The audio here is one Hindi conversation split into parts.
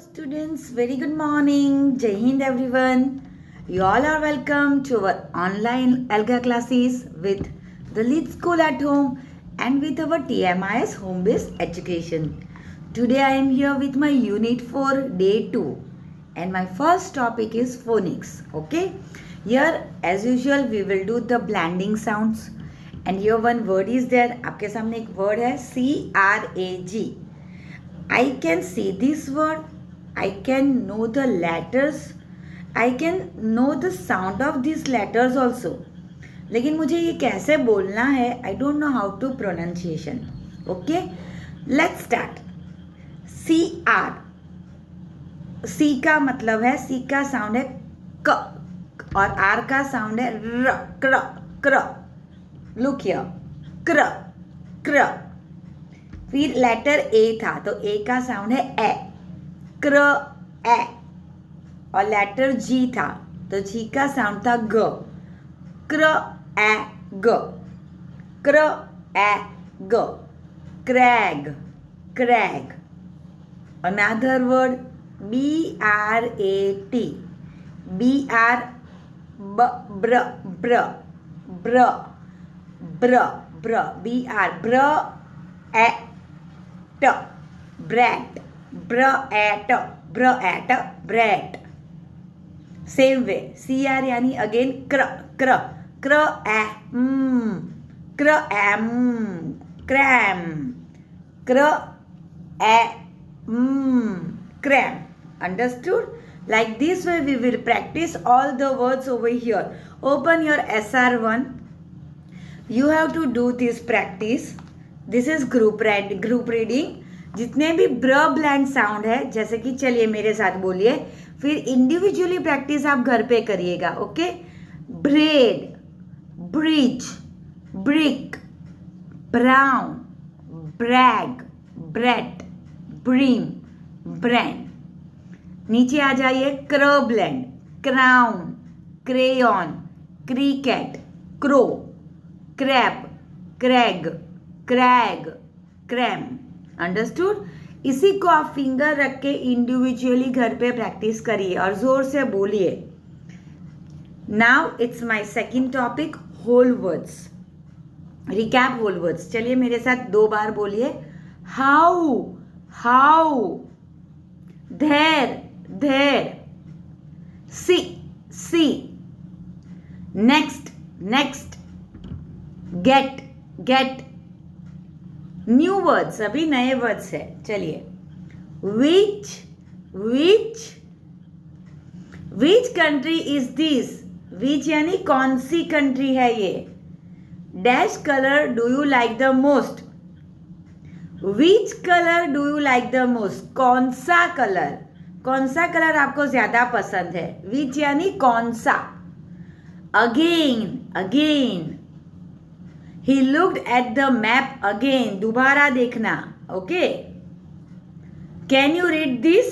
Students, very good morning. Jai Hind everyone. You all are welcome to our online ALGA classes with the Lead School at Home and with our TMIS Home Based Education. Today I am here with my Unit 4 Day 2 and my first topic is phonics. Okay. Here as usual we will do the blending sounds and here one word is there. आपके सामने एक word है CRAG. I can see this word. I can know the letters. I can know the sound of these letters also. लेकिन मुझे ये कैसे बोलना है I don't know how to pronunciation. Okay? Let's start. CR. C का मतलब है C का साउंड है क और R का साउंड है र क्र क्र. Look here. क्र क्र. फिर लेटर ए था तो ए का साउंड है ए क्र ए और लेटर जी था तो जी का साउंड था ग क्र ए ग cr a g crag crag. Another word BRAT BR br br br br br BR br a t brat br at brat. Same way CR यानी again cr cr cr a cr m cram cr a cram. Understood? Like this way we will practice all the words over here. Open your SR1. You have to do this practice. This is group reading. जितने भी ब्र ब्लैंड साउंड है जैसे कि चलिए मेरे साथ बोलिए फिर इंडिविजुअली प्रैक्टिस आप घर पे करिएगा. Okay. Bread bridge brick brown brag bret bream brand. नीचे आ जाइए क्र bland crown crayon cricket crow crap crag crag cram. Understood? इसी को आप फिंगर रख के इंडिविजुअली घर पे प्रैक्टिस करिए और जोर से बोलिए. Now it's my second topic whole words. Recap whole words. चलिए मेरे साथ 2 बार बोलिए. How how there there see see next next get get. New words अभी नए वर्ड्स है. चलिए which which which country is this. Which यानी कौन सी कंट्री है ये. Dash colour do you like the most. Which colour do you like the most. कौन सा कलर आपको ज्यादा पसंद है. विच यानी कौन सा. Again again. He looked at the map again. दोबारा देखना. Okay. Can you read this?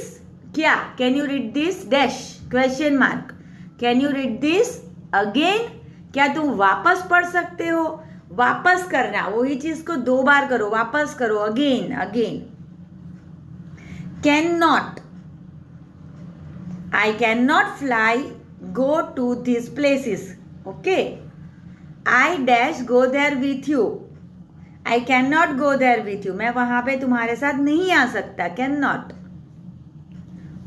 क्या? Can you read this? Dash. Question mark. Can you read this again? क्या तुम वापस पढ़ सकते हो. वापस करना. वही चीज को 2 बार करो. वापस करो. Again again. Cannot. I cannot fly. Go to these places. Okay. I dash go there with you. I cannot go there with you. मैं वहां पे तुम्हारे साथ नहीं आ सकता. Cannot.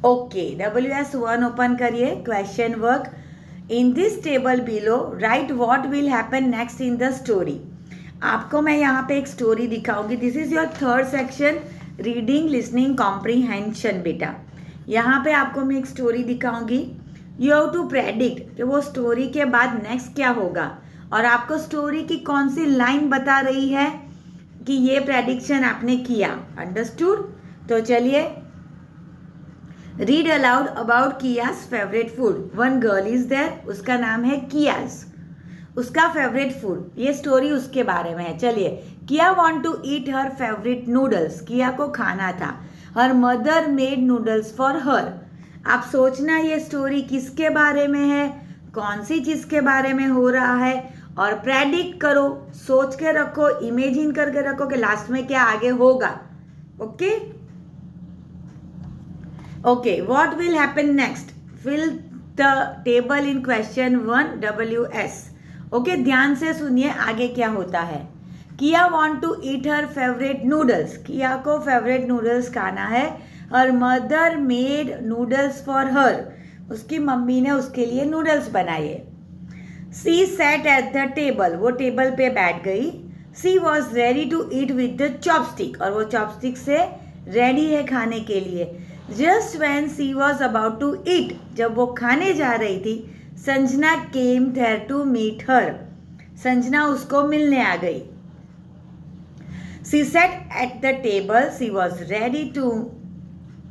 Okay. WS1 ओपन करिए. Question work. In this table below, write what will happen next in the story. आपको मैं यहाँ पे एक स्टोरी दिखाऊंगी. This is your third section. Reading, listening, comprehension बेटा. यहाँ पे आपको मैं एक स्टोरी दिखाऊंगी. You have to predict कि वो स्टोरी के बाद नेक्स्ट क्या होगा और आपको स्टोरी की कौन सी लाइन बता रही है कि ये प्रेडिक्शन आपने किया. अंडरस्टूड? तो चलिए read aloud about Kia's favourite food. One girl is there. उसका नाम है कियास. उसका फेवरेट फूड. ये स्टोरी उसके बारे में है. चलिए. Kia want to eat her favourite noodles. Kia को खाना था. Her mother made noodles for her. आप सोचना ये स्टोरी किसके बारे में है, कौन सी चीज के बारे में हो रहा है और प्रेडिक्ट करो. सोच के रखो, इमेजिन करके रखो कि लास्ट में क्या आगे होगा. Okay. Okay, what will happen next? Fill the table in question 1 WS. Okay, ध्यान से सुनिए आगे क्या होता है. किया want to eat her favorite noodles. किया को फेवरेट नूडल्स खाना है. Her mother made noodles for her. उसकी मम्मी ने उसके लिए नूडल्स बनाए. She sat at the table. वो टेबल पे बैठ गई. She was ready to eat with the chopstick. और वो चॉपस्टिक से रेडी है खाने के लिए. Just when she was about to eat, जब वो खाने जा रही थी, Sanjana came there to meet her. Sanjana उसको मिलने आ गई. She sat at the table. She was ready to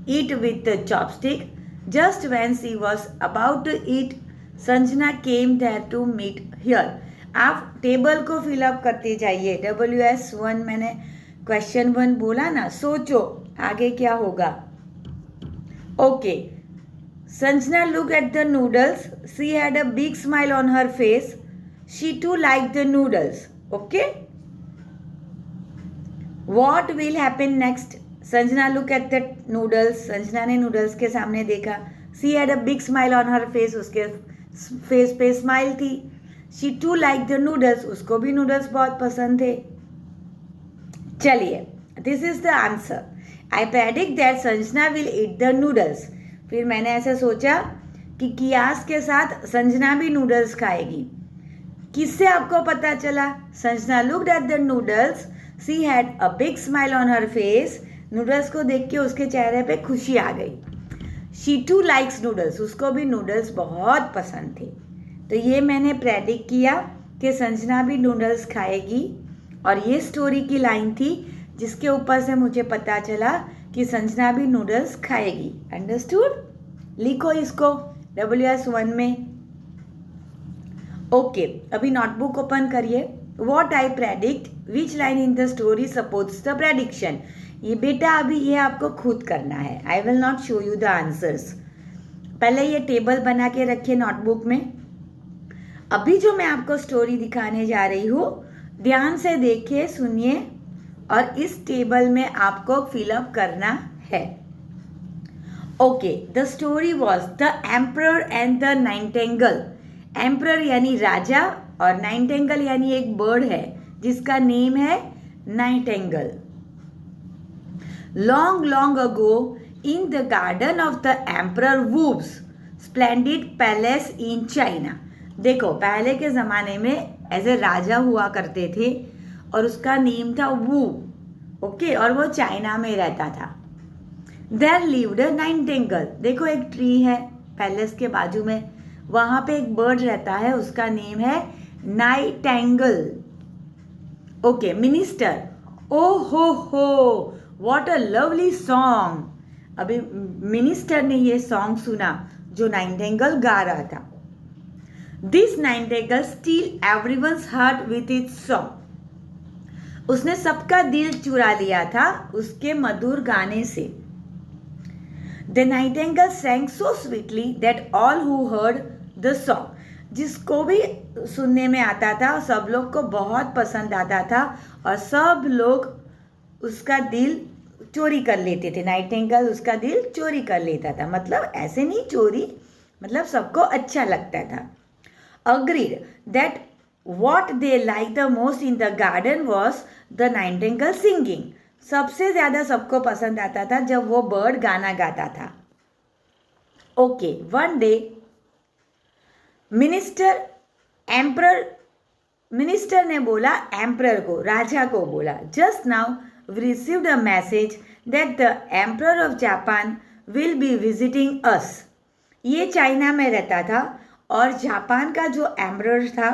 eat with the chopstick. Just when she was about to eat, Sanjana came there to meet her. आप टेबल को फिलअप करते जाइए. WS1 मैंने क्वेश्चन 1 बोला ना, सोचो आगे क्या होगा. Okay, Sanjana looked at the noodles. She had a big smile on her face. She too liked the noodles. Okay? What will happen next? Sanjana looked at the noodles. Sanjana ने नूडल्स के सामने देखा. She had a big smile on her face. उसके फेस पे स्माइल थी. She too liked the noodles. उसको भी नूडल्स बहुत पसंद थे. चलिए, this is the answer. I predict that Sanjana will eat the noodles. फिर मैंने ऐसे सोचा कि कियास के साथ संजना भी नूडल्स खाएगी. किससे आपको पता चला? Sanjana looked at the noodles. She had a big smile on her face. Noodles को देख के उसके चेहरे पे खुशी आ गई. She too likes noodles. उसको भी नूडल्स बहुत पसंद थे. तो ये मैंने प्रेडिक्ट किया कि संजना भी नूडल्स खाएगी. और ये स्टोरी की लाइन थी जिसके ऊपर से मुझे पता चला कि संजना भी नूडल्स खाएगी. अंडरस्टूड? लिखो इसको WS1 में. ओके, अभी नोटबुक ओपन करिए. What I predict, which line in the story supports the prediction. ये बेटा अभी ये आपको खुद करना है. I will not show you the answers. पहले ये टेबल बना के रखिए नोटबुक में. अभी जो मैं आपको स्टोरी दिखाने जा रही हूँ, ध्यान से देखिए, सुनिए और इस टेबल में आपको फिलअप करना है. Okay, the story was the emperor and the Nightingale. Emperor यानी राजा और नाइटिंगेल यानी एक बर्ड है जिसका नेम है nightingale. Long long ago in the garden of the emperor whose splendid palace in China. देखो, पहले के ज़माने में ऐसे राजा हुआ करते थे और उसका नेम था वू. ओके, और वो चाइना में रहता था. There lived a nightingale. देखो, एक ट्री है पैलेस के बाजू में, वहाँ पे एक बर्ड रहता है, उसका नेम है नाइटिंगेल. Okay, minister. ओ हो व्हाट अ लवली सॉन्ग. अभी मिनिस्टर ने ये सॉन्ग सुना जो नाइटिंगेल गा रहा था. This nightingale steal everyone's heart with its song. उसने सबका दिल चुरा लिया था उसके मधुर गाने से. The Nightingale sang so sweetly that all who heard the song. जिसको भी सुनने में आता था सब लोग को बहुत पसंद आता था और सब लोग उसका दिल चोरी कर लेते थे. नाइटिंगेल उसका दिल चोरी कर लेता था. मतलब ऐसे नहीं चोरी, मतलब सबको अच्छा लगता था. Agreed that what they liked the most in the garden was the nightingale singing. सबसे ज़्यादा सबको पसंद आता था जब वो बर्ड गाना गाता था. ओके, वन डे मिनिस्टर ने बोला एम्परर को, राजा को बोला, just now we received a message that the emperor of Japan will be visiting us. ये चाइना में रहता था और जापान का जो एम्परर था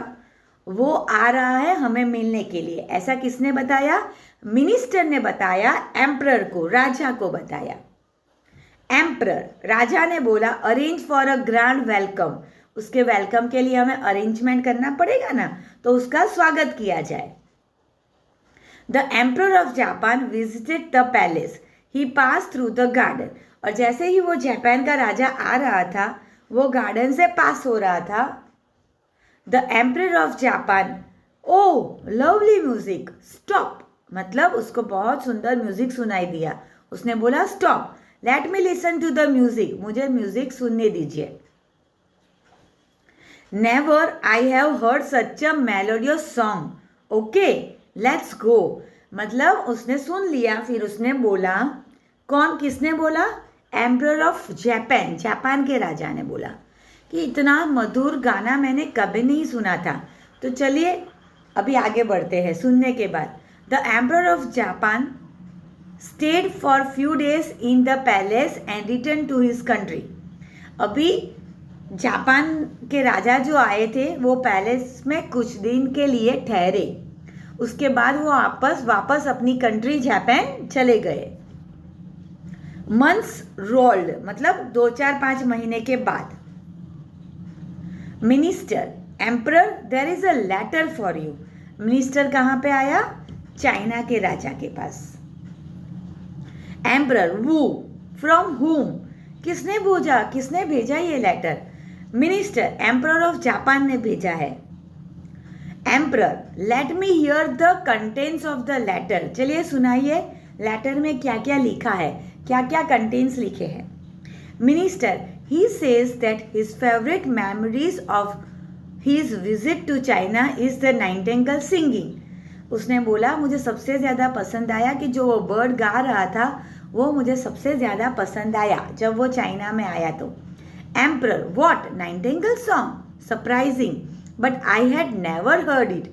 वो आ रहा है हमें मिलने के लिए. ऐसा किसने बताया? मिनिस्टर ने बताया एम्परर को, राजा को बताया. एम्परर, राजा ने बोला arrange for a grand welcome. उसके वेलकम के लिए हमें अरेंजमेंट करना पड़ेगा ना, तो उसका स्वागत किया जाए. The emperor of Japan visited the palace. He pass through the garden. और जैसे ही वो जापान का राजा आ रहा था वो गार्डन से पास हो रहा था. The emperor of Japan, oh lovely music, stop. मतलब उसको बहुत सुंदर म्यूजिक सुनाई दिया. उसने बोला stop, let me listen to the music, मुझे म्यूजिक सुनने दीजिए। Never I have heard such a melodious song, okay let's go. मतलब उसने सुन लिया, फिर उसने बोला, कौन किसने बोला? एम्परर ऑफ जापान, जापान के राजा ने बोला कि इतना मधुर गाना मैंने कभी नहीं सुना था। तो चलिए अभी आगे बढ़ते हैं सुनने के बाद। The emperor of Japan stayed for few days in the palace and return to his country. अभी जापान के राजा जो आए थे वो पैलेस में कुछ दिन के लिए ठहरे, उसके बाद वो वापस अपनी कंट्री जापान चले गए। मंथ्स रोल्ड मतलब 2-4-5 महीने के बाद। Minister, emperor there is a letter for you. Minister कहाँ पे आया? चाइना के राजा के पास। एम्परर, वू, फ्रॉम हुम, किसने भेजा ये letter? Minister, emperor of Japan ने भेजा है। Emperor, let me hear the contents of the letter. चलिए सुनाइए लेटर में क्या क्या लिखा है, क्या क्या कंटेंट्स लिखे हैं। Minister, he says that his favourite memories of his visit to China is the nightingale singing. उसने बोला मुझे सबसे ज़्यादा पसंद आया कि जो वो बर्ड गा रहा था वो मुझे सबसे ज़्यादा पसंद आया जब वो चाइना में आया तो। Emperor, what Nightingale song, surprising but I had never heard it.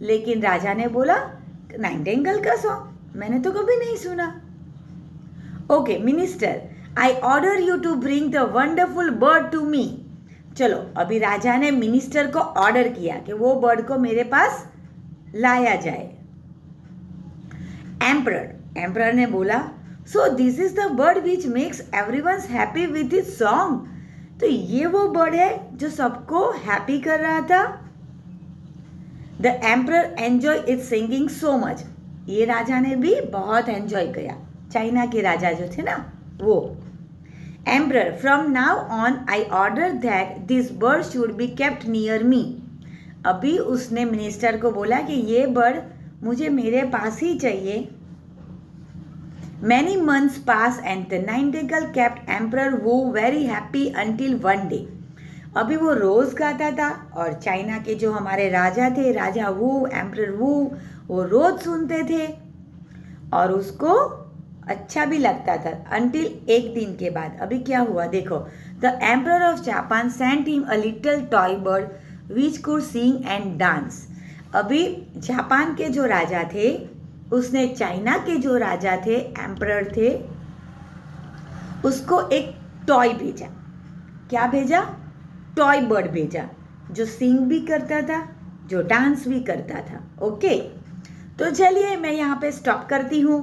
लेकिन राजा ने बोला नाइटिंगेल का सॉन्ग मैंने तो कभी नहीं सुना। Okay minister, I order you to bring the wonderful bird to me. चलो अभी राजा ने मिनिस्टर को ऑर्डर किया कि वो बर्ड को मेरे पास लाया जाए। एम्परर ने बोला so this is the bird which makes everyone's happy with his song. तो ये वो बर्ड है जो सबको हैप्पी कर रहा था। The emperor enjoy it's singing so much. ये राजा ने भी बहुत एंजॉय किया, चाइना के राजा जो थे ना वो। Emperor, from now on I order that this bird should be kept near me. अभी उसने मिनिस्टर को बोला कि ये बर्ड मुझे मेरे पास ही चाहिए। Many months passed and the nightingale kept Emperor Wu very happy until one day. अभी वो रोज गाता था और चाइना के जो हमारे राजा थे, राजा वू, एम्परर वू, वो रोज सुनते थे और उसको अच्छा भी लगता था until एक दिन के बाद। अभी क्या हुआ देखो। The Emperor of Japan sent him a little toy bird which could sing and dance. अभी जापान के जो राजा थे उसने चाइना के जो राजा थे, एम्परर थे, उसको एक टॉय भेजा। क्या भेजा? टॉय बर्ड भेजा जो सिंग भी करता था, जो डांस भी करता था। ओके तो चलिए मैं यहाँ पे स्टॉप करती हूँ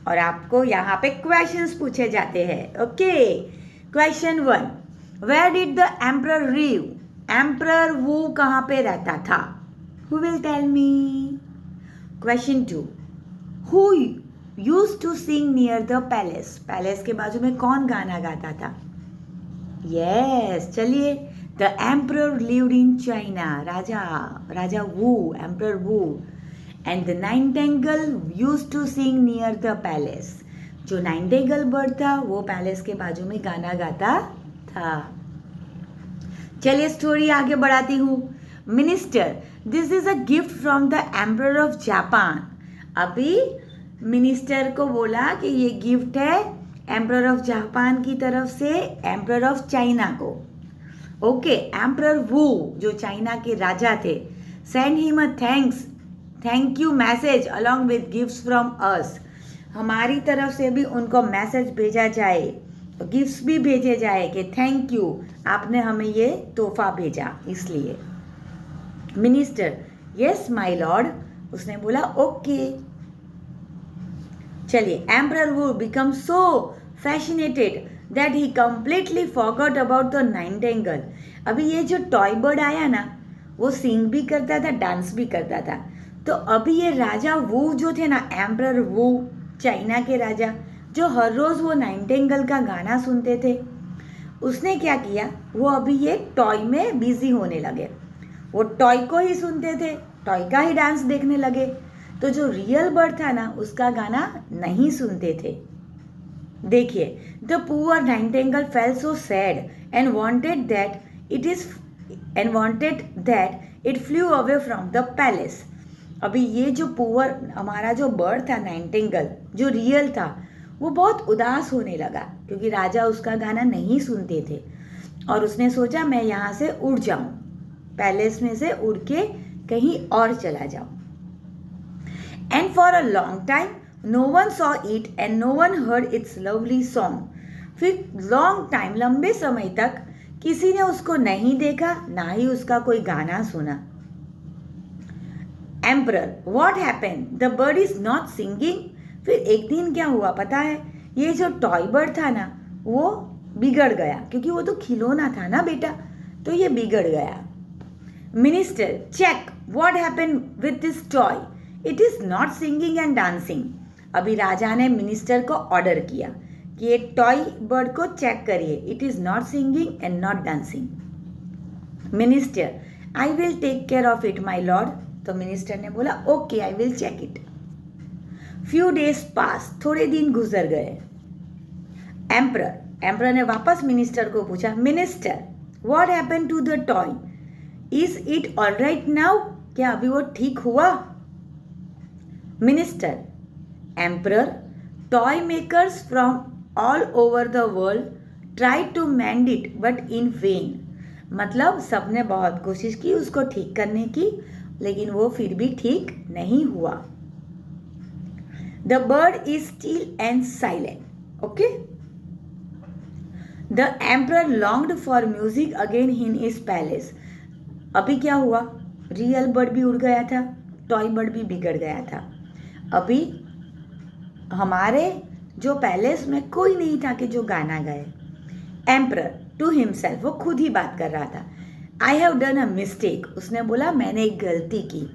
और आपको यहाँ पे क्वेश्चंस पूछे जाते हैं। Okay question 1, where did the emperor live? Emperor वो कहाँ पे रहता था? Who will tell me? Question 2, Who used to sing near the palace? Palace के बाजू में कौन गाना गाता था? Yes, चलिए The emperor lived in China. Raja Wu, Emperor Wu. And the nightingale used to sing near the palace. जो नाइटिंगेल बर्ड था वो पैलेस के बाजू में गाना गाता था। चलिए स्टोरी आगे बढ़ाती हूँ। Minister, this is a gift from the emperor of Japan. अभी मिनिस्टर को बोला कि ये गिफ्ट है एम्परर ऑफ जापान की तरफ से एम्परर ऑफ चाइना को। ओके एम्परर वू जो चाइना के राजा थे, send him a thank you message along with gifts from us. हमारी तरफ से भी उनको मैसेज भेजा जाए, गिफ्ट्स भी भेजे जाए कि थैंक यू आपने हमें ये तोहफा भेजा इसलिए। Minister, yes my lord. उसने बोला ओके। चलिए emperor Wu become so fascinated that he completely forgot about the nightingale. अभी ये जो टॉय बर्ड आया ना वो सिंग भी करता था, डांस भी करता था। तो अभी ये राजा वू जो थे ना, एम्परर वू चाइना के राजा, जो हर रोज़ वो नाइटिंगेल का गाना सुनते थे, उसने क्या किया, वो अभी ये टॉय में बिजी होने लगे। वो टॉय को ही सुनते थे, टॉय का ही डांस देखने लगे। तो जो रियल बर्ड था ना उसका गाना नहीं सुनते थे। देखिए, the poor Nightingale fail so sad and wanted that it flu away from the palace. अभी ये जो पुअर हमारा जो बर्ड था नाइटिंगेल, जो रियल था, वो बहुत उदास होने लगा क्योंकि राजा उसका गाना नहीं सुनते थे और उसने सोचा मैं यहाँ से उड़ जाऊं, पैलेस में से उड़ के कहीं और चला जाऊं। And for a long time no one saw it and no one heard its lovely song. फिर लॉन्ग टाइम, लंबे समय तक किसी ने उसको नहीं देखा, ना ही उसका कोई गाना सुना। Emperor, what happened? The bird is not singing. फिर एक दिन क्या हुआ पता है? ये जो टॉय बर्ड था ना, वो बिगड़ गया क्योंकि वो तो खिलौना था ना बेटा, तो ये बिगड़ गया। Minister, check what happened with this toy, it is not singing and dancing. अभी राजा ने मिनिस्टर को ऑर्डर किया कि ये टॉय बर्ड को चेक करिए, it is not singing and not dancing. Minister, I will take care of it my lord. तो मिनिस्टर ने बोला okay, I will check it. Few days pass, थोड़े दिन गुजर गए। एम्परर ने वापस मिनिस्टर को पूछा, minister what happen to the toy, is it alright now? क्या अभी वो ठीक हुआ? Minister, emperor, toy makers from all over the world try to mend it but in vain. मतलब सबने बहुत कोशिश की उसको ठीक करने की, लेकिन वो फिर भी ठीक नहीं हुआ। The bird is still and silent. Okay. The emperor longed for music again in his palace. अभी क्या हुआ? रियल बर्ड भी उड़ गया था, टॉय बर्ड भी बिगड़ गया था। अभी हमारे जो पैलेस में कोई नहीं था कि जो गाना गाए। एम्परर टू हिमसेल्फ, वो खुद ही बात कर रहा था। I have done a mistake. उसने बोला मैंने एक गलती की।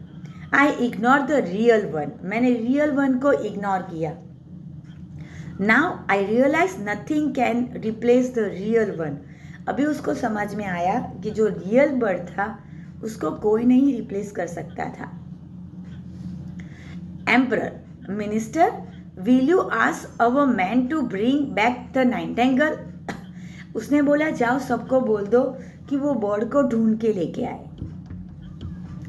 I ignore the real one, मैंने रियल वन को इग्नोर किया। Now I realise nothing can replace the real one. अभी उसको समझ में आया कि जो रियल बर्ड था उसको कोई नहीं रिप्लेस कर सकता था। Emperor, minister, will you ask our man to bring back the nightingale? उसने बोला जाओ सबको बोल दो कि वो बर्ड को ढूंढ के लेके आए।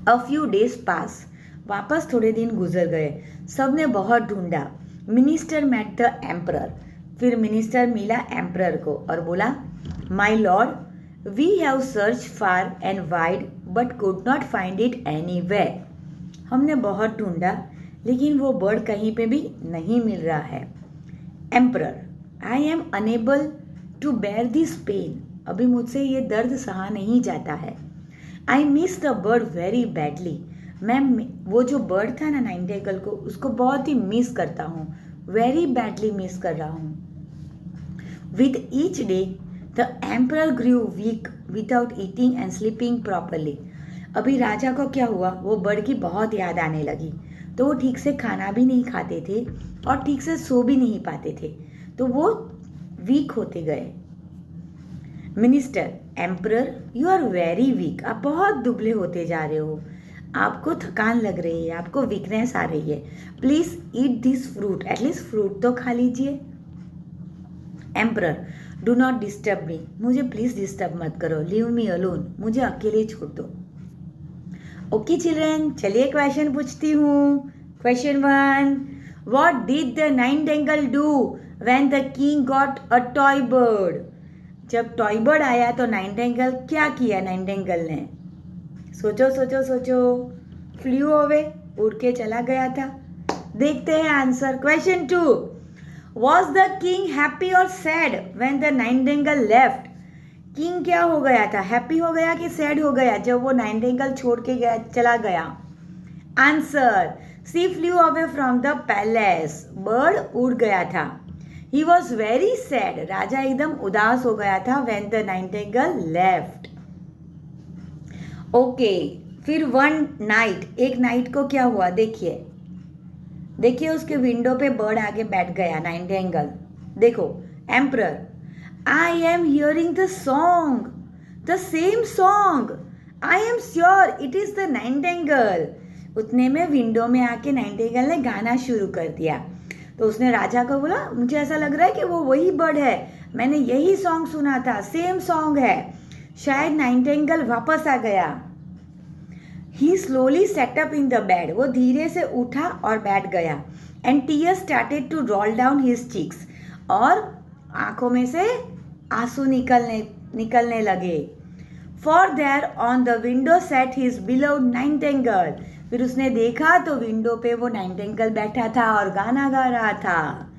अ फ्यू डेज पास, वापस थोड़े दिन गुजर गए। सब ने बहुत ढूंढा। Minister met the emperor. फिर मिनिस्टर मिला एम्परर को और बोला, my lord, we have search far and wide but could not find it anywhere. हमने बहुत ढूंढा लेकिन वो बर्ड कहीं पे भी नहीं मिल रहा है। Emperor, I am unable to bear this pain. अभी मुझसे ये दर्द सहा नहीं जाता है। I miss the bird very badly. मैं वो जो बर्ड था ना नाइटिंगेल को, उसको बहुत ही मिस करता हूँ, वेरी बैडली मिस कर रहा हूँ। With each day the emperor grew weak without eating and sleeping properly. अभी राजा को क्या हुआ, वो बर्ड की बहुत याद आने लगी, तो वो ठीक से खाना भी नहीं खाते थे और ठीक से सो भी नहीं पाते थे, तो वो वीक होते गए। Minister, emperor, you are very weak. आप बहुत दुबले होते जा रहे हो, आपको थकान लग रही है, आपको वीकनेस आ रही है। Please eat this fruit, at least fruit तो खा लीजिए। Emperor, do not disturb me. मुझे प्लीज डिस्टर्ब मत करो। लीव मी अलोन, मुझे अकेले छोड़ दो। ओके चिल्ड्रन, चलिए क्वेश्चन पूछती हूँ। Question 1, what did the Nightingale do when the king got a toy bird? जब टॉय बर्ड आया तो नाइटिंगेल क्या किया? नाइटिंगेल ने सोचो सोचो सोचो, फ्लू अवे, उड़ के चला गया था। देखते हैं answer. Question 2, was the king happy और sad when the nightingale left? King क्या हो गया था, हैप्पी हो गया कि सैड हो गया जब वो नाइटिंगेल छोड़ के गया, चला गया? Answer, she flew away from the palace. Bird उड़ गया था। ही वॉज वेरी सैड, राजा एकदम उदास हो गया था when the nightingale left. Okay, फिर वन नाइट, एक नाइट को क्या हुआ? देखिए देखिए, उसके विंडो पे बर्ड आगे बैठ गया नाइटिंगेल। देखो, emperor, I am hearing the song, the same song, I am sure it is the Nightingale. उतने में विंडो में आके नाइटिंगेल ने गाना शुरू कर दिया। तो उसने राजा को बोला मुझे ऐसा लग रहा है कि वो वही बर्ड है, मैंने यही सॉन्ग सुना था, सेम सॉन्ग है, शायद नाइटिंगेल वापस आ गया। He slowly sat up in the bed, वो धीरे से उठा और बैठ गया। And tears started to roll down his cheeks, और आंखों में से आंसू निकलने लगे। For there on the window sat his beloved nightingale, फिर उसने देखा तो विंडो पे वो नाइटिंगेल बैठा था और गाना गा रहा था।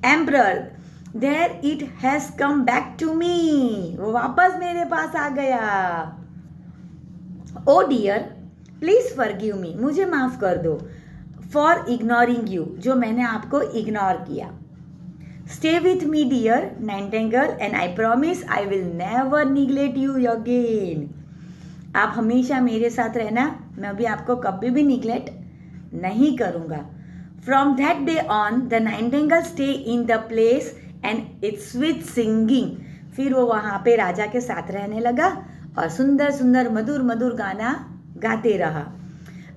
Emperor there it has come back to me, वो वापस मेरे पास आ गया। Oh dear please forgive me, मुझे माफ कर दो। फॉर इग्नोरिंग यू, जो मैंने आपको इग्नोर किया। Stay with me dear nightingale and I promise I will never neglect you again, आप हमेशा मेरे साथ रहना, मैं अभी आपको कभी भी निग्लेक्ट नहीं करूँगा। From that day on the Nightingale stay in the place and it's with singing, फिर वो वहाँ पे राजा के साथ रहने लगा और सुंदर सुंदर मधुर मधुर गाना गाते रहा।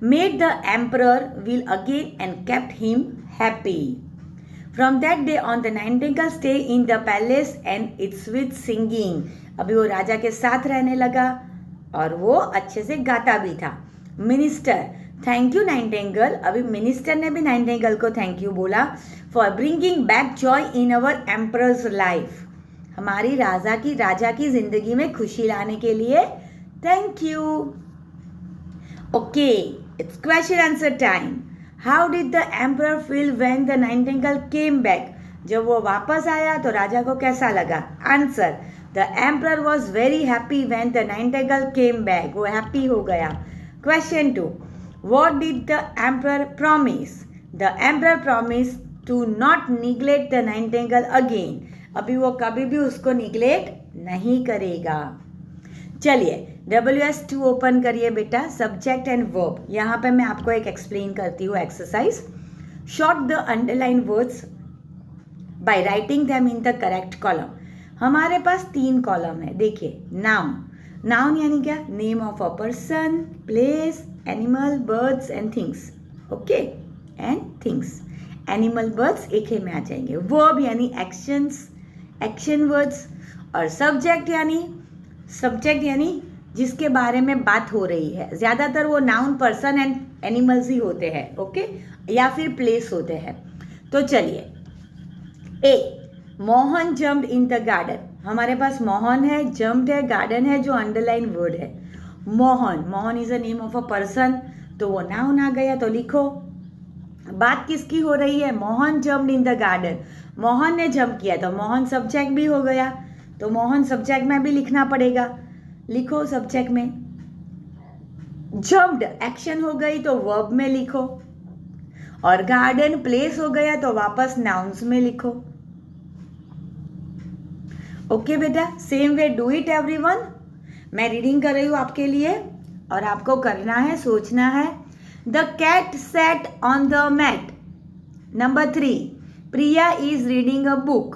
Made the emperor will again and kept him happy. From that day on the Nightingale stay in the palace and it's with singing, अभी वो राजा के साथ रहने लगा और वो अच्छे से गाता भी था। मिनिस्टर थैंक यू नाइटिंगेल, अभी मिनिस्टर ने भी नाइटिंगेल को थैंक यू बोला। For bringing back joy in our emperors life, हमारी राजा की जिंदगी में खुशी लाने के लिए thank you. Okay, it's question answer time. How did the emperor feel when the Nightingale came back, जब वो वापस आया तो राजा को कैसा लगा? Answer, the emperor was very happy when the Nightingale came back, वो हैप्पी हो गया। Question 2, what did the emperor promise? The emperor promise to not neglect the nightingale again, अभी वो कभी भी उसको निग्लेक्ट नहीं करेगा। चलिए WS2 ओपन करिए बेटा, सब्जेक्ट एंड वर्ब। यहाँ पे मैं आपको एक एक्सप्लेन करती हूँ exercise. Short the underline words by writing them in the correct column. हमारे पास 3 कॉलम है, देखिए। नाउन, नाउन यानी क्या? Name of a person, place, animal, birds and things. Okay, and things, animal, birds एक ही में आ जाएंगे। वर्ब यानी एक्शंस, एक्शन वर्ड्स। और सब्जेक्ट यानी जिसके बारे में बात हो रही है। ज़्यादातर वो नाउन, पर्सन एंड एनिमल्स ही होते हैं, ओके, या फिर प्लेस होते हैं। तो चलिए, a, Mohan jumped in the garden. हमारे पास मोहन है, जम्प्ड है, गार्डन है, जो अंडरलाइन वर्ड है। Mohan is a name of a person, तो वो नाउन आ गया, तो लिखो। बात किसकी हो रही है? Mohan jumped in the garden, Mohan ने जंप किया, तो मोहन सब्जेक्ट भी हो गया, तो मोहन सब्जेक्ट में भी लिखना पड़ेगा। लिखो सब्जेक्ट में। जम्प्ड एक्शन हो गई तो वर्ब में लिखो, और गार्डन प्लेस हो गया तो वापस नाउन्स में लिखो। ओके बेटा, same way do it everyone. मैं रीडिंग कर रही हूँ आपके लिए और आपको करना है, सोचना है। The cat sat on the mat. Number 3, Priya is reading a book.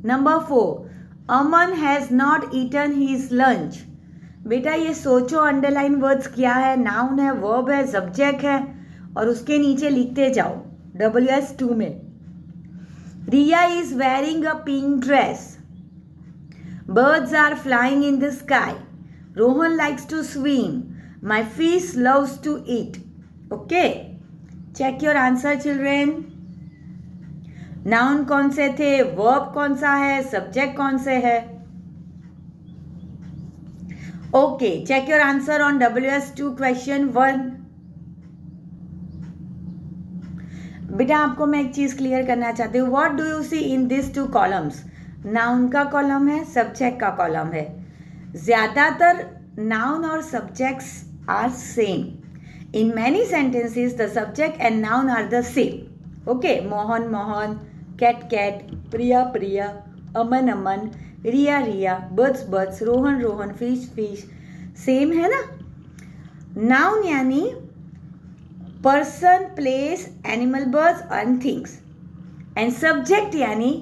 Number 4, Aman has not eaten his lunch. बेटा ये सोचो, अंडरलाइन वर्ड्स क्या है? नाउन है, वर्ब है, सब्जेक्ट है, और उसके नीचे लिखते जाओ WS2 में। Riya is wearing a pink dress. Birds are flying in the sky. Rohan likes to swim. My fish loves to eat. Okay, check your answer children. Noun कौन से थे, वर्ब कौन सा है, सब्जेक्ट कौन से है? Okay, check your answer on WS2 question 1। बेटा आपको मैं एक चीज क्लियर करना चाहती हूँ। What do you see in this 2 columns? Noun का कॉलम है, सब्जेक्ट का कॉलम है। ज्यादातर नाउन और subjects are same. In many sentences the subject and noun are the same. Okay, Mohan, cat, Priya, Aman, Riya, birds, Rohan, fish, same है ना। नाउन यानी person, place, animal, birds and things. And subject यानी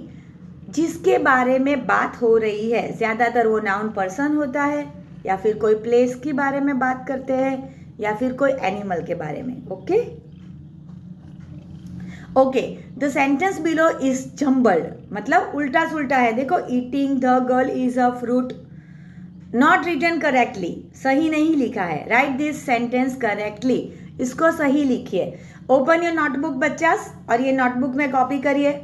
जिसके बारे में बात हो रही है। ज़्यादातर वो नाउन पर्सन होता है, या फिर कोई प्लेस के बारे में बात करते हैं, या फिर कोई एनिमल के बारे में। Okay okay, the sentence below is jumbled, मतलब उल्टा सुल्टा है. देखो, eating the girl is a fruit, not written correctly, सही नहीं लिखा है. राइट दिस सेंटेंस करेक्टली, इसको सही लिखिए. ओपन योर नोटबुक बच्चास, और ये नोटबुक में कॉपी करिए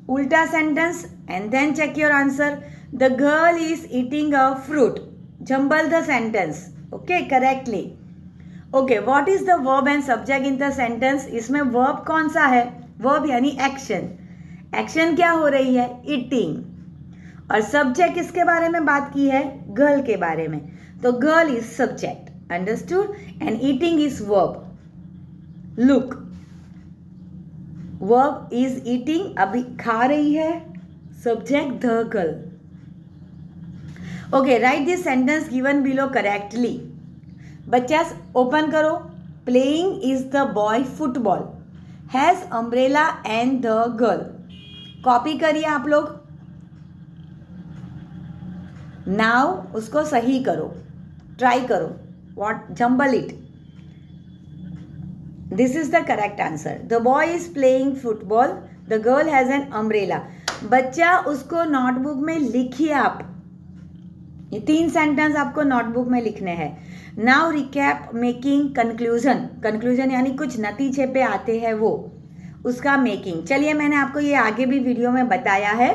उल्टा sentence and then check your answer. The girl is eating a fruit, jumble the sentence. Okay, correctly. Okay, what is the verb and subject in the sentence? इसमें वर्ब कौन सा है? वर्ब यानी एक्शन. एक्शन क्या हो रही है? ईटिंग. और सब्जेक्ट किसके बारे में बात की है? गर्ल के बारे में. तो girl is subject, understood, and eating is verb. Look, verb is eating, अभी खा रही है. Subject the girl. Okay, write this sentence given below correctly. बच्चा ओपन करो. Playing is the boy football, has umbrella and the girl. Copy करिए आप लोग. नाउ उसको सही करो, ट्राई करो. What? Jumble it. This is the correct answer. The boy is playing football, the girl has an umbrella. बच्चा उसको नोटबुक में लिखिए आप. ये 3 सेंटेंस आपको नोटबुक में लिखने हैं. Now recap making conclusion. Conclusion यानी कुछ नतीजे पे आते हैं वो, उसका मेकिंग. चलिए, मैंने आपको ये आगे भी वीडियो में बताया है.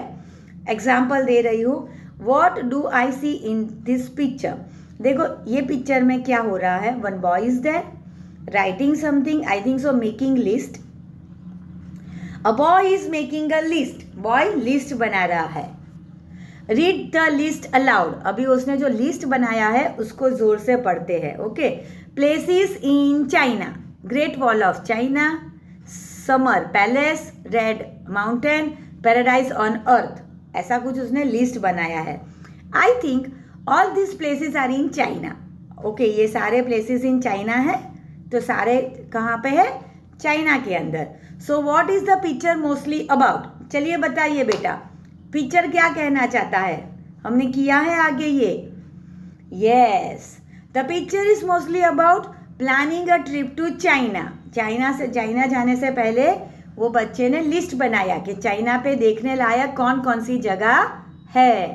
एग्जाम्पल दे रही हूँ. What do I see in this picture? देखो, ये पिक्चर में क्या हो रहा है? One boy is there writing something, I think so making list. A boy is making a list. Boy list बना रहा है. रीड द लिस्ट अलाउड, अभी उसने जो लिस्ट बनाया है उसको जोर से पढ़ते हैं. Okay, places in China, great wall of China, summer palace, red mountain, paradise on earth. ऐसा कुछ उसने लिस्ट बनाया है. I think all this places are in China. Okay, ये सारे प्लेसेस इन चाइना है. तो सारे कहाँ पे है? चाइना के अंदर. So what is the picture mostly about? चलिए बताइए बेटा, पिक्चर क्या कहना चाहता है? हमने किया है आगे ये. Yes, the picture is mostly about planning a trip to China. China जाने से पहले वो बच्चे ने लिस्ट बनाया कि चाइना पे देखने लायक कौन कौन सी जगह है.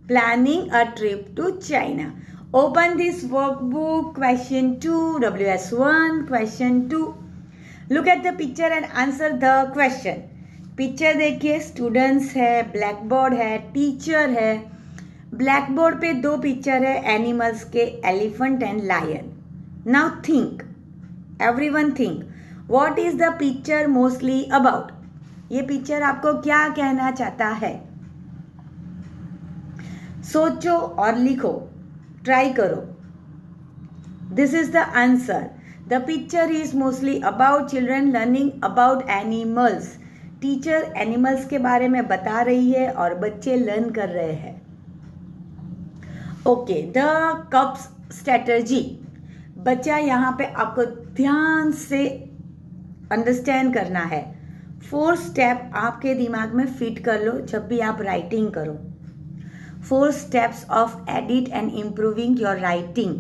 Planning a trip to China. Open this workbook. Question 2, WS1. Question 2, look at the picture and answer the question. Picture देखिए, स्टूडेंट्स है, ब्लैक बोर्ड है, टीचर है. ब्लैक बोर्ड पे 2 पिक्चर है एनिमल्स के, elephant and lion. Now think, everyone think, what is the picture mostly about? ये पिक्चर आपको क्या कहना चाहता है? सोचो और लिखो, ट्राई करो. This is the answer. The picture is mostly about children learning about animals. Teacher animals के बारे में बता रही है और बच्चे लर्न कर रहे हैं. Okay, the cups strategy. बच्चा यहाँ पे आपको ध्यान से अंडरस्टैंड करना है. 4 स्टेप आपके दिमाग में फिट कर लो जब भी आप राइटिंग करो. 4 steps of edit and improving your writing.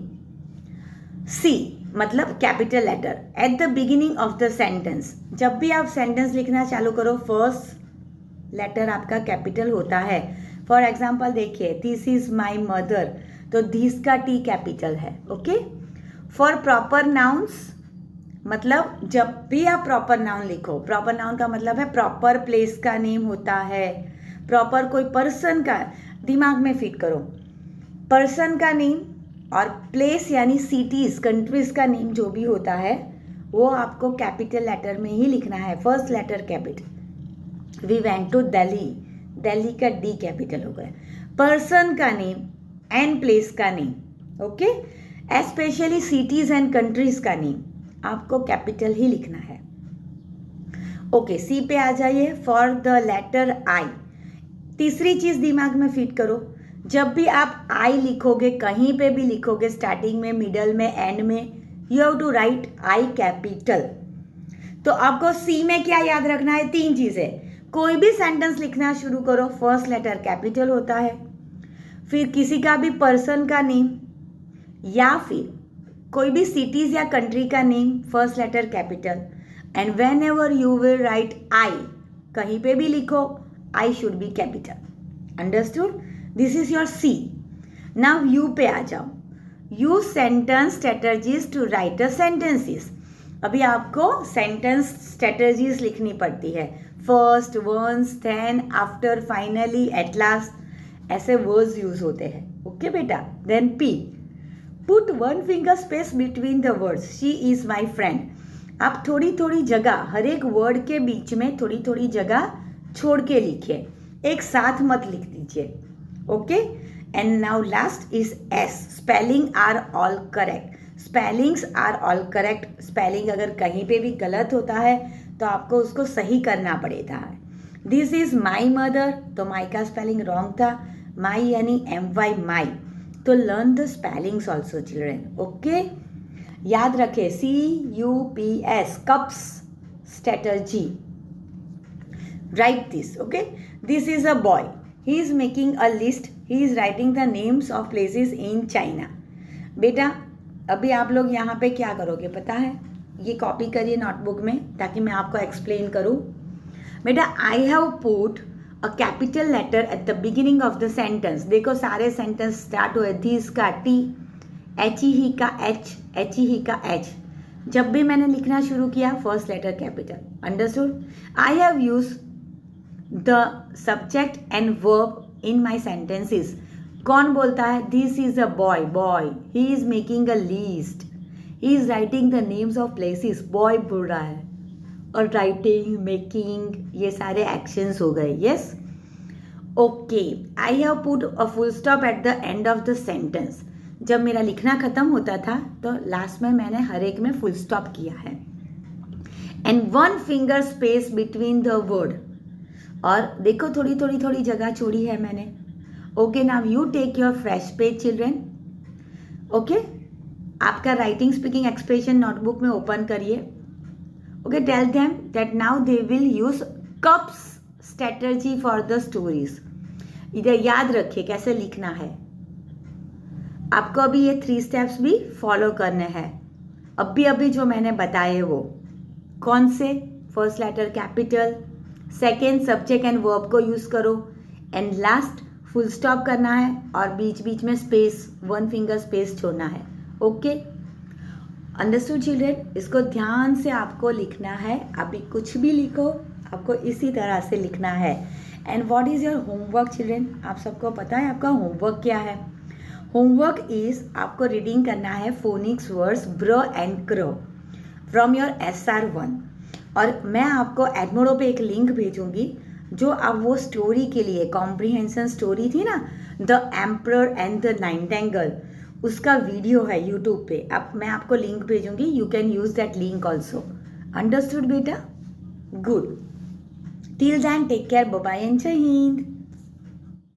C मतलब capital letter at the beginning of the sentence. जब भी आप सेंटेंस लिखना चालू करो, फर्स्ट लेटर आपका कैपिटल होता है. फॉर एग्जाम्पल देखिए, दिस इज माई मदर, तो दिस का टी कैपिटल है. ओके, फॉर प्रॉपर नाउन्स, मतलब जब भी आप प्रॉपर नाउन लिखो, प्रॉपर नाउन का मतलब है प्रॉपर प्लेस का नेम होता है, प्रॉपर कोई पर्सन का. दिमाग में फिट करो, पर्सन का नेम और प्लेस यानी सिटीज, कंट्रीज का नेम जो भी होता है वो आपको कैपिटल लेटर में ही लिखना है. First letter capital. We went to Delhi, Delhi का डी कैपिटल हो गया. पर्सन का नेम एंड प्लेस का name. Okay, especially cities and countries का नेम आपको कैपिटल ही लिखना है. ओके, सी पे आ जाइए. For the letter I. तीसरी चीज दिमाग में फिट करो, जब भी आप आई लिखोगे, कहीं पे भी लिखोगे, स्टार्टिंग में, मिडल में, एंड में, you have to write I capital. तो आपको सी में क्या याद रखना है? 3 चीजें. कोई भी सेंटेंस लिखना शुरू करो, फर्स्ट लेटर कैपिटल होता है. फिर किसी का भी पर्सन का नेम या फिर कोई भी सिटीज या कंट्री का name, first letter capital. And whenever you will write I, कहीं पे भी लिखो I should be capital. Understood? This is your C. Now U पे आ जाओ. Use sentence strategies to write a sentences. अभी आपको सेंटेंस स्ट्रेटजीज लिखनी पड़ती है. First, once, then, after, finally, at last, ऐसे वर्ड्स यूज होते हैं. ओके बेटा. Then P, put one finger space between the words. She is my friend. आप थोड़ी थोड़ी जगह, हर एक वर्ड के बीच में थोड़ी थोड़ी जगह छोड़ के लिखिए, एक साथ मत लिख दीजिए. Okay. And now last is S. Spelling are all correct. Spellings are all correct. Spelling अगर कहीं पे भी गलत होता है तो आपको उसको सही करना पड़ेगा. दिस इज माई मदर, तो माई का स्पेलिंग रॉन्ग था. माई यानी MY, माई. तो learn the spellings also children. Okay. याद रखें, CUPS, cups strategy. Right this. Okay. This is a boy. He is making a list. He is writing the names of places in China. बेटा अभी आप लोग यहाँ पे क्या करोगे पता है? ये कॉपी करिए नोटबुक में ताकि मैं आपको एक्सप्लेन करूँ. बेटा I have put a capital letter at the beginning of the sentence. देखो सारे सेंटेंस स्टार्ट हुए. दिस का T, ही का H, ही का H. जब भी मैंने लिखना शुरू किया first letter capital. Understood? I have use the subject and verb in my sentences. कौन बोलता है? This is a boy. Boy. He is making a list. He is writing the names of places. Boy बोल रहा है. और राइटिंग, मेकिंग, ये सारे एक्शंस हो गए. Yes. Okay. I have put a full stop at the end of the sentence. जब मेरा लिखना खत्म होता था तो लास्ट में मैंने हर एक में फुल स्टॉप किया है. And one finger space between the word. और देखो थोड़ी थोड़ी थोड़ी जगह छोड़ी है मैंने. Okay. Now you take your fresh page children. Okay. आपका राइटिंग, स्पीकिंग, एक्सप्रेशन नोटबुक में ओपन करिए. Okay. Tell them that now they will use cups strategy for the stories. इधर याद रखिए कैसे लिखना है. आपको अभी ये 3 स्टेप्स भी फॉलो करने हैं. अभी जो मैंने बताए वो कौन से? First letter capital, second subject and verb को यूज करो, एंड लास्ट फुल स्टॉप करना है और बीच बीच में स्पेस, वन फिंगर स्पेस छोड़ना है. ओके. Understood children? इसको ध्यान से आपको लिखना है. अभी कुछ भी लिखो आपको इसी तरह से लिखना है. And what is your homework children? आप सबको पता है आपका होमवर्क क्या है? होमवर्क इज आपको रीडिंग करना है फोनिक्स वर्ड्स ब्र एंड क्रो फ्रॉम योर SR1. और मैं आपको एडमोडो पे एक लिंक भेजूंगी जो आप वो स्टोरी के लिए, कॉम्प्रिहेंशन स्टोरी थी ना, the emperor and the nightingale, उसका वीडियो है यूट्यूब पे. अब मैं आपको लिंक भेजूंगी. You can use that link also. Understood बेटा? Good. Till then take care. Bye bye and जय हिंद.